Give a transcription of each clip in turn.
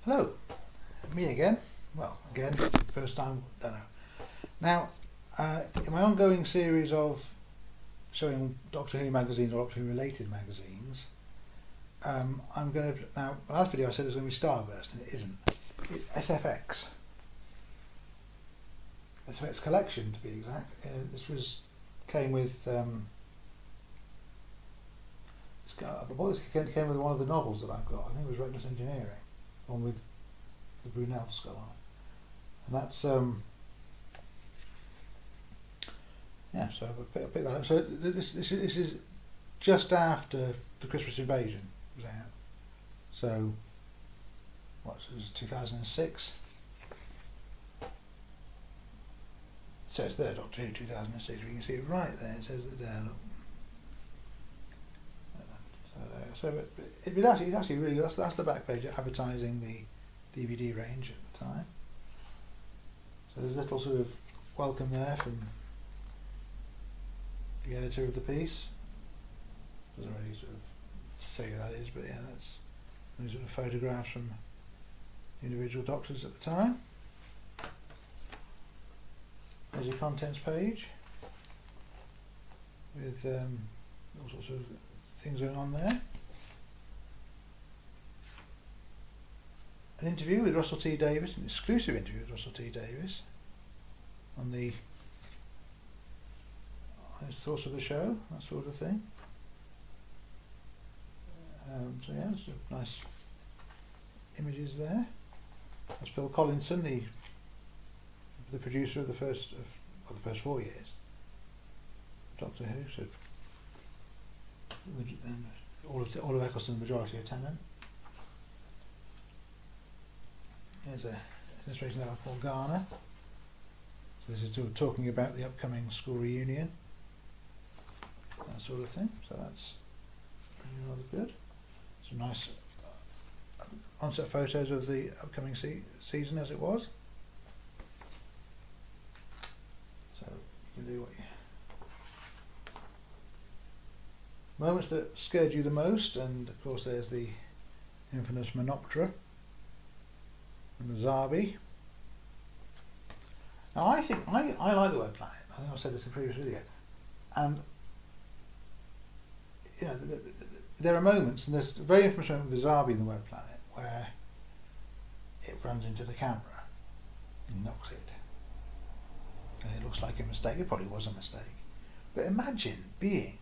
Hello, me again. Well, again, first time, don't know. Now, in my ongoing series of showing Doctor Who magazines or Doctor Who related magazines, I'm going to, now, last video I said it was going to be Starburst, and it isn't. It's SFX. SFX Collection, to be exact. This came with, the book came with one of the novels that I've got. I think it was Reckless Engineering, one with the Brunel skull on it. And that's, yeah, so I picked that up. So this is just after the Christmas Invasion was out. So, what, it was 2006? It says there, Doctor Who 2006, you can see it right there, it says it there, look. So it's actually really, that's the back page advertising the DVD range at the time. So there's a little sort of welcome there from the editor of the piece. Doesn't really sort of say who that is, but yeah, that's these sort of photographs from the individual doctors at the time. There's your contents page with all sorts of things going on there. An interview with Russell T Davies, an exclusive interview with Russell T Davies on his thoughts of the show, that sort of thing. So yeah, some nice images there. That's Phil Collinson, the producer of the first 4 years Doctor Who. So all of Eccleston, the majority of Tennant. There's an illustration there by Paul Garner. So this is sort of talking about the upcoming school reunion, that sort of thing. So that's really rather good. Some nice on-set photos of the upcoming season as it was. So you can do what you... Moments that scared you the most, and of course there's the infamous Menoptera and the Zarbi. Now I think I like the word planet. I think I said this in a previous video, and you know there are moments, and there's a very infamous moment with the Zarbi in the word planet where it runs into the camera and knocks it, and it looks like a mistake. It probably was a mistake, but imagine being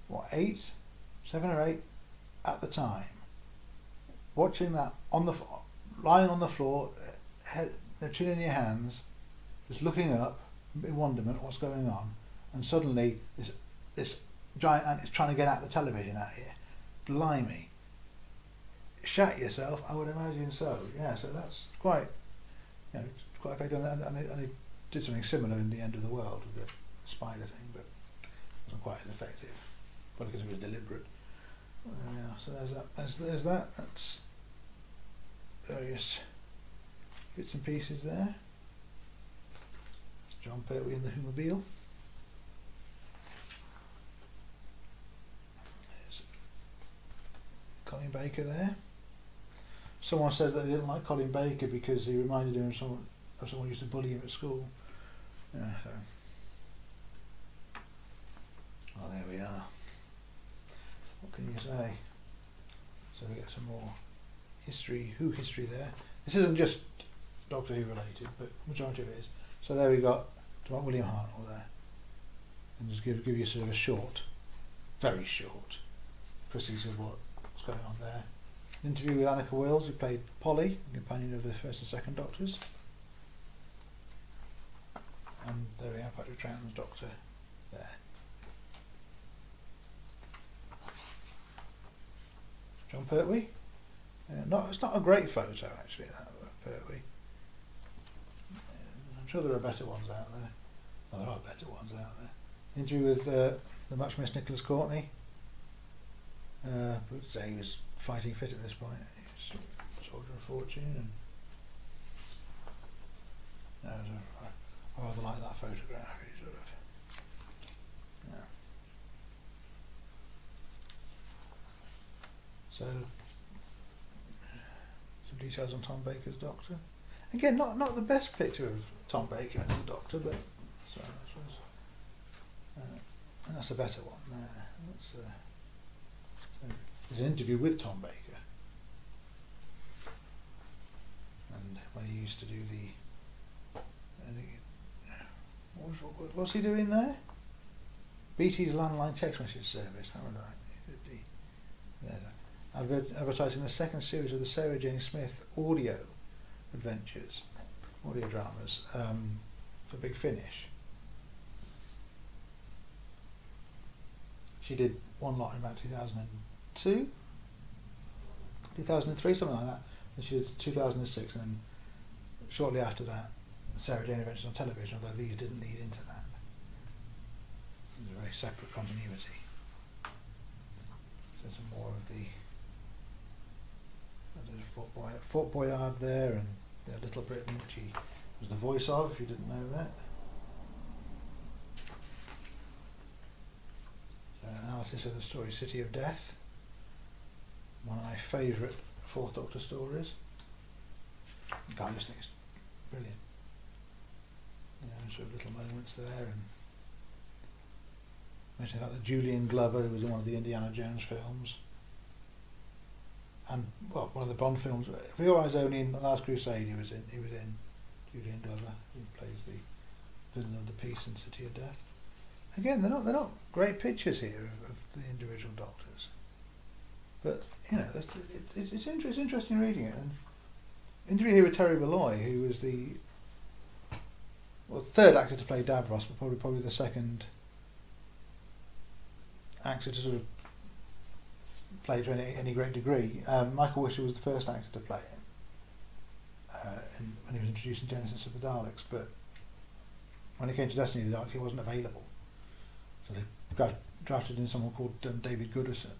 what, 7 or 8 at the time, watching that lying on the floor, chin in your hands, just looking up in wonderment at what's going on, and suddenly this giant ant is trying to get out the television out here. Blimey. Shat yourself, I would imagine so. Yeah, so that's quite, quite effective. And they did something similar in The End of the World with the spider thing, but it wasn't quite as effective. Probably because it was deliberate. Yeah, so there's that. That's various bits and pieces there. John Pertwee in the Whomobile. There's Colin Baker there. Someone says that they didn't like Colin Baker because he reminded him of someone who used to bully him at school. Yeah, so. Well, there we are. What can you say? So we get some more history there. This isn't just Doctor Who related, but majority of it is. So there we got William Hartnell there, and just give you sort of a short, very short, proceeds of what's going on there. An interview with Annika Wills, who played Polly, the companion of the first and second Doctors. And there we have Patrick Troughton's Doctor there. John Pertwee. It's not a great photo actually, that Pertwee. I'm sure there are better ones out there. Well, there are better ones out there. Interview with the much missed Nicholas Courtney. I would say he was fighting fit at this point. He was a soldier of fortune, and I rather like that photograph. He sort of, yeah. So some some details on Tom Baker's Doctor. Again, not the best picture of Tom Baker as the Doctor, but sorry, and that's a better one there. That's, so there's an interview with Tom Baker, and when he used to do what's he doing there? BT's landline text message service. That was right. Advertising the second series of the Sarah Jane Smith audio adventures, audio dramas for Big Finish. She did one lot in about 2002, 2003, something like that. And she did 2006, and then shortly after that, the Sarah Jane Adventures on television, although these didn't lead into that. There's a very separate continuity. So some more of there's Fort Boyard there, and the Little Britain, which he was the voice of, if you didn't know that. Analysis of the story City of Death, one of my favourite Fourth Doctor stories. I just think it's brilliant. Sort of little moments there, and mentioning about the Julian Glover, who was in one of the Indiana Jones films, and well, one of the Bond films. For Your Eyes Only in The Last Crusade, he was in Julian Glover, who plays the villain of the piece in City of Death. Again, they're not great pictures here of the individual Doctors, but it's interesting reading it. And interview here with Terry Malloy, who was the third actor to play Davros, but probably the second actor to sort of play to any great degree. Michael Wisher was the first actor to play him when he was introducing Genesis of the Daleks, but when it came to Destiny of the Daleks, he wasn't available. So they drafted in someone called David Goodison,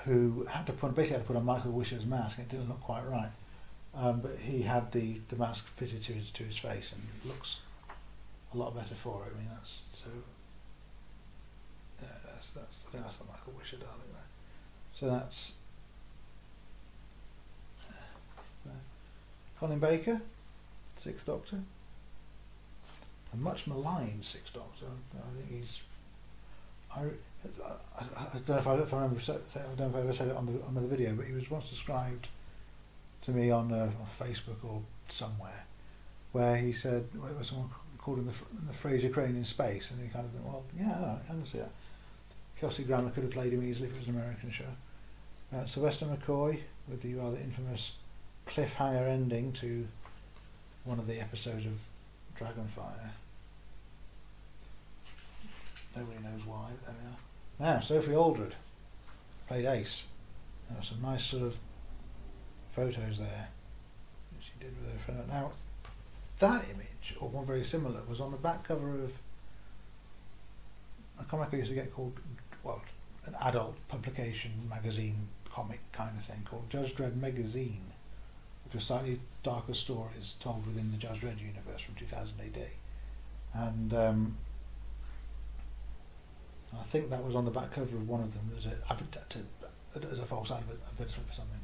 who basically had to put on Michael Wisher's mask, and it didn't look quite right. But he had the mask fitted to his face, and it looks a lot better for it. I mean, that's so. Yeah, I think that's the Michael Wisher Dalek there. So that's Colin Baker, Sixth Doctor. A much maligned Sixth Doctor. I think he's. I don't know if I remember. I don't know if I ever said it on the video, but he was once described to me on Facebook or somewhere, where he said, where someone called him the Fraser Crane in space, and he kind of thought, well, yeah, all right, I can see that. Kelsey Grammer could have played him easily if it was an American show. Sylvester McCoy with the rather infamous cliffhanger ending to one of the episodes of Dragonfire. Nobody knows why, but there we are. Now, Sophie Aldred played Ace. There are some nice sort of photos there that she did with her friend. Now, that image, or one very similar, was on the back cover of a comic I used to get called, well, an adult publication magazine comic kind of thing called Judge Dredd Magazine, which was slightly darker stories told within the Judge Dredd universe from 2000 AD. And I think that was on the back cover of one of them as a false advertisement for something,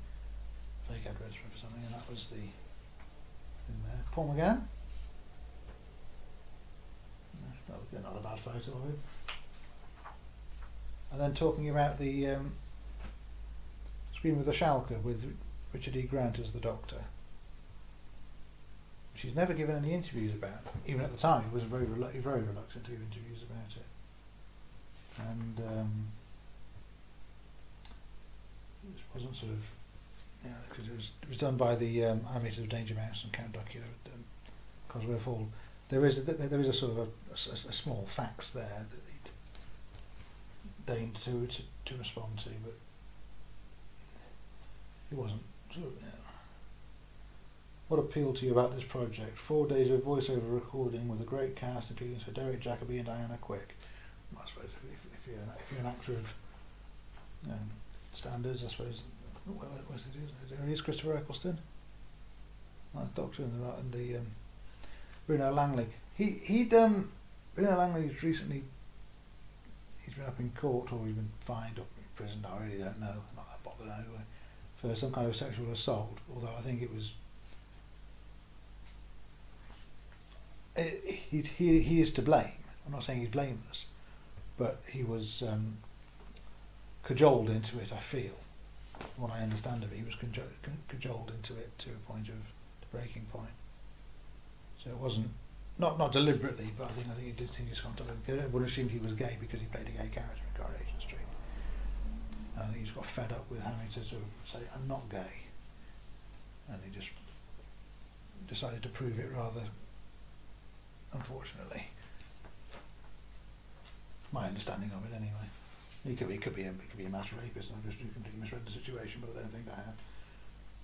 fake advertisement for something, and that was the in there. Paul McGann. No, not a bad photo of him. And then talking about the Scream of the Shalka with Richard E. Grant as the Doctor. She's never given any interviews about it. Even at the time, he was very reluctant to give interviews about it. And it wasn't sort of, because it was done by the animators of Danger Mouse and Count Dracula and Cosgrove Hall. There is a sort of a small fax there that he'd deigned to respond to, but he wasn't sort of. What appealed to you about this project? 4 days of voiceover recording with a great cast, including Sir Derek Jacobi and Diana Quick. Well, I suppose if you're an actor of standards, I suppose. There is Christopher Eccleston, Doctor, and the Bruno Langley. Bruno Langley's recently. He's been up in court, or he's been fined, or imprisoned. I really don't know. I'm not that bothered anyway. for some kind of sexual assault, although I think it was he is to blame. I'm not saying he's blameless, but he was cajoled into it, I feel. From what I understand of it, he was cajoled into it to a point of the breaking point. So it wasn't not deliberately, but I think he did think he's contact. Everyone assumed he was gay because he played a gay character in Coronation Street. And I think he just got fed up with having to sort of say, I'm not gay. And he just decided to prove it rather, unfortunately. My understanding of it anyway. He could be a mass rapist. I've just completely misread the situation, but I don't think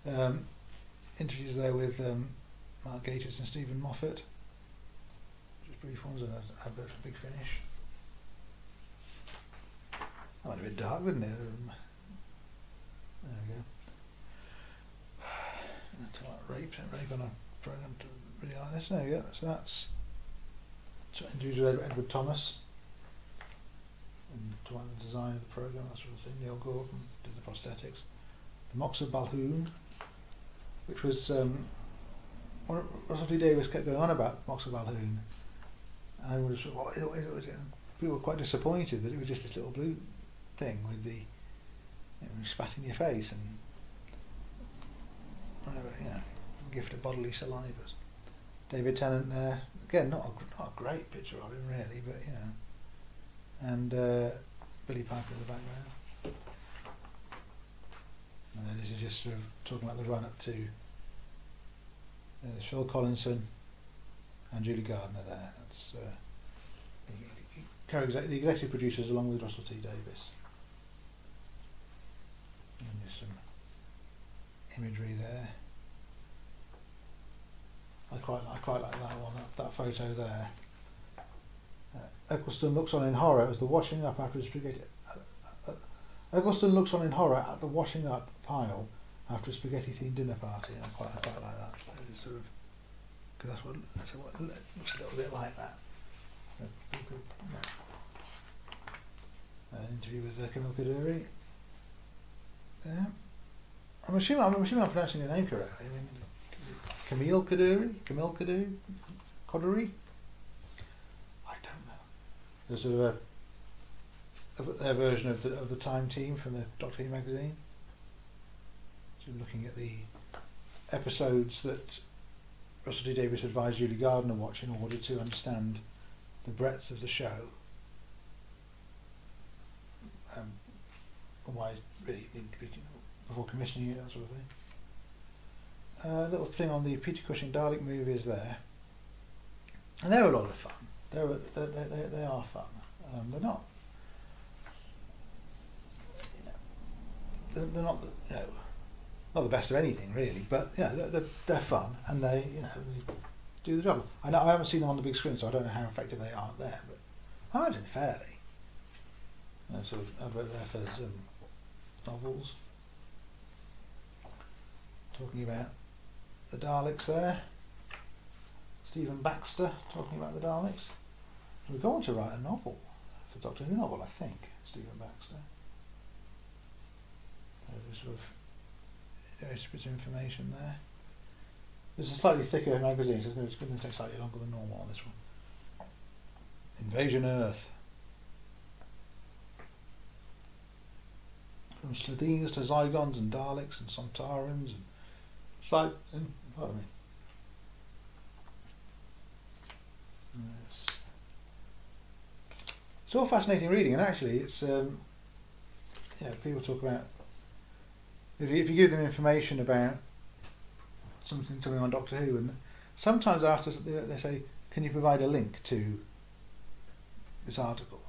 I have. Interviews there with Mark Gatiss and Stephen Moffat. Just brief ones, and an advert for Big Finish. That went a bit dark, didn't it? There we go. Rape on a programme really like this. There we go. So that's interviews with Edward Thomas. And to like the design of the programme, that sort of thing. Neil Gordon did the prosthetics. The Mox of Balhoun, which was what Russell T Davies kept going on about the Mox of Balhoun. And people were quite disappointed that it was just this little blue thing with the spat in your face and whatever, gift of bodily salivas. David Tennant there, again, not a great picture of him really, but and Billy Piper in the background. And then this is just sort of talking about the run up to there's Phil Collinson and Julie Gardner there. That's the executive producers along with Russell T Davies. And there's some imagery there. I quite like that one, that photo there. Eccleston looks on in horror as the washing up after a spaghetti. Eccleston looks on in horror at the washing up pile after a spaghetti-themed dinner party. I quite like that. It's sort of, because that's what it looks a little bit like that. An interview with Camille Kaduri. Yeah. I'm assuming I'm pronouncing her name correctly. I mean, Camille Kaduri? Kaduri? I don't know. There's sort of their version of the Time team from the Doctor Who magazine. So looking at the episodes that Russell T Davies advised Julie Gardner watch in order to understand the breadth of the show. And why it really needed to be before commissioning it, that sort of thing. A little thing on the Peter Cushing Dalek movies there, and they're a lot of fun. They are fun. They're not. They're not. Not the best of anything really, but they're fun and they do the job. I haven't seen them on the big screen, so I don't know how effective they are there, but I imagine fairly. Sort of advert there for some novels. Talking about the Daleks there. Stephen Baxter talking about the Daleks. We're going to write a novel, for Doctor Who novel, I think, Stephen Baxter. Sort of various bits of information there. There's a slightly thicker magazine, so it's going to take slightly longer than normal on this one. Invasion Earth. From Slitheen's to Zygons and Daleks and Sontarans and pardon me. Yes. It's all fascinating reading, and actually it's people talk about if you give them information about something on Doctor Who, and sometimes after they say, can you provide a link to this article,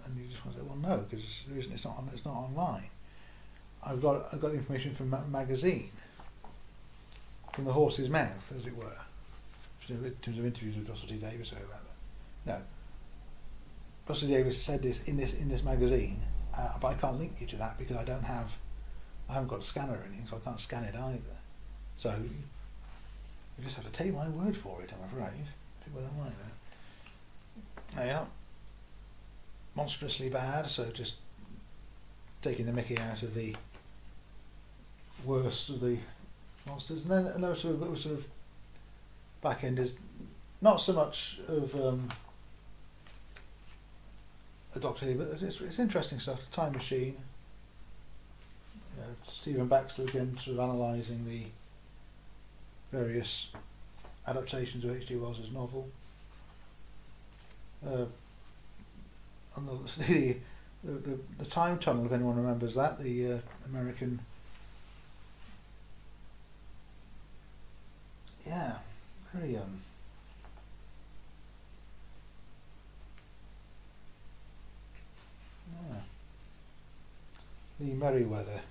and you just want to say, well no, because it's not online. I've got the information from a magazine, from the horse's mouth, as it were, in terms of interviews with Russell T Davies or whoever. No, Russell T Davies said this in this magazine, but I can't link you to that because I haven't got a scanner or anything, so I can't scan it either. So you just have to take my word for it, I'm afraid. People don't like that. Yeah, monstrously bad. So just taking the mickey out of the worst of the monsters. And then another sort of back end is not so much of a Doctor Who, but it's interesting stuff. The Time Machine. You know, Stephen Baxter again sort of analysing the various adaptations of H.G. Wells's novel. And the Time Tunnel, if anyone remembers that, the American, very yeah. Lee Merriweather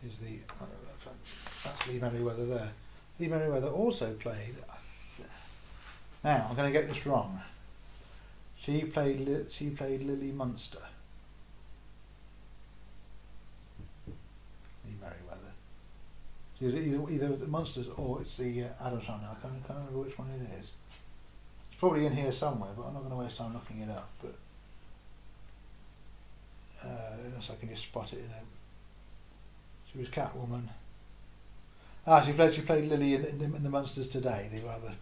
is that's Lee Merriweather there. Lee Merriweather also played. Now I'm going to get this wrong. She played Lily Munster. Lee Merriweather. She was either the Munsters or it's the Adams family. I can't remember which one it is. It's probably in here somewhere, but I'm not going to waste time looking it up. But unless I can just spot it. You know. She was Catwoman. She played Lily in the Munsters Today. The rather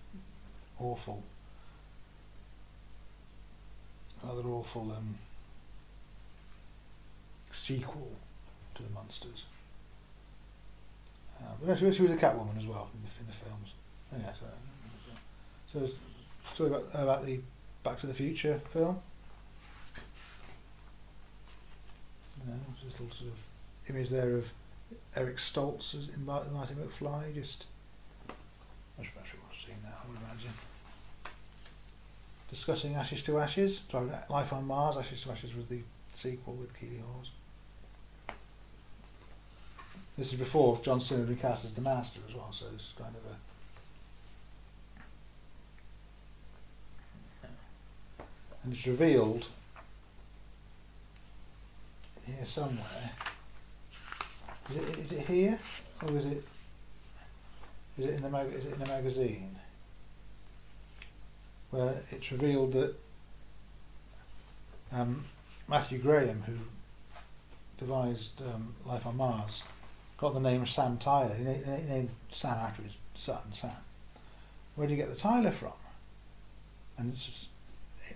awful sequel to the Munsters. But she was a Catwoman as well in the films. Yeah, so story about the Back to the Future film. You know, just a little sort of image there of Eric Stoltz in Marty McFly. Just I'm sure I've seen that, I would imagine. Discussing Ashes to Ashes. Sorry, Life on Mars. Ashes to Ashes was the sequel with Keely Hawes. This is before John Simmons was cast as the Master as well, so it's kind of a... And it's revealed here somewhere. Is it here, or is it in the magazine? Where it's revealed that Matthew Graham, who devised Life on Mars, got the name Sam Tyler. He named Sam after his son, Sam. Where did he get the Tyler from? And it's just,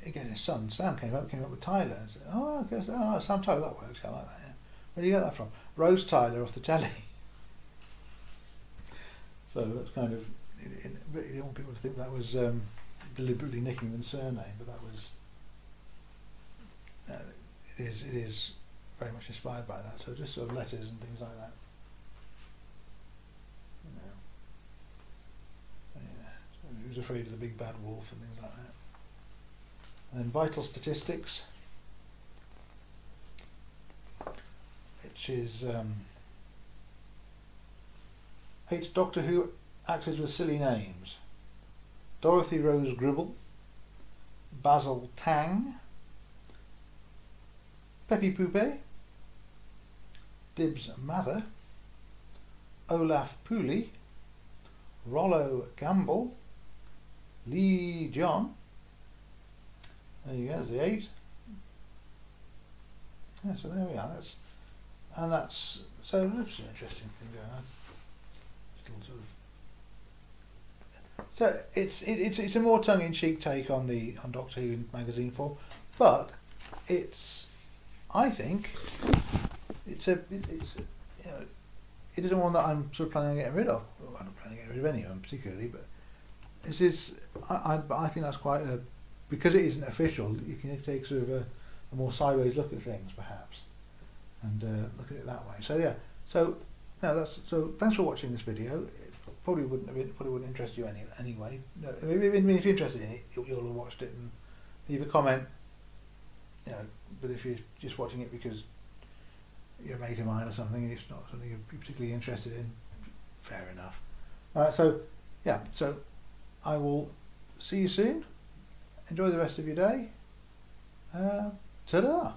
again, his son Sam came up with Tyler and said, "Oh, okay, Sam Tyler, that works. I like that." Yeah. Where did you get that from? Rose Tyler off the telly. So that's kind of. You don't want people to think that was deliberately nicking the surname, but that was. It is very much inspired by that. So just sort of letters and things like that. So he was afraid of the big bad wolf and things like that. And then Vital Statistics, which is 8 Doctor Who actors with silly names: Dorothy Rose Gribble, Basil Tang, Pepe Poupe, Dibs Mather, Olaf Pooley, Rollo Gamble, Lee John. There you go, there's the 8. Yeah, so there we are. That's an interesting thing going on. Still sort of. So it's a more tongue-in-cheek take on Doctor Who in magazine form, but I think it isn't one that I'm sort of planning on getting rid of. Well, I'm not planning on getting rid of anyone particularly, but this is I think that's quite a, because it isn't official. You can take sort of a more sideways look at things perhaps, and look at it that way. So yeah, so thanks for watching this video. It probably wouldn't interest you anyway. No, I mean, if you're interested in it, you'll have watched it and leave a comment. You know, but if you're just watching it because you're a mate of mine or something and it's not something you're particularly interested in, fair enough. Alright, so yeah, so I will see you soon. Enjoy the rest of your day. Ta-da!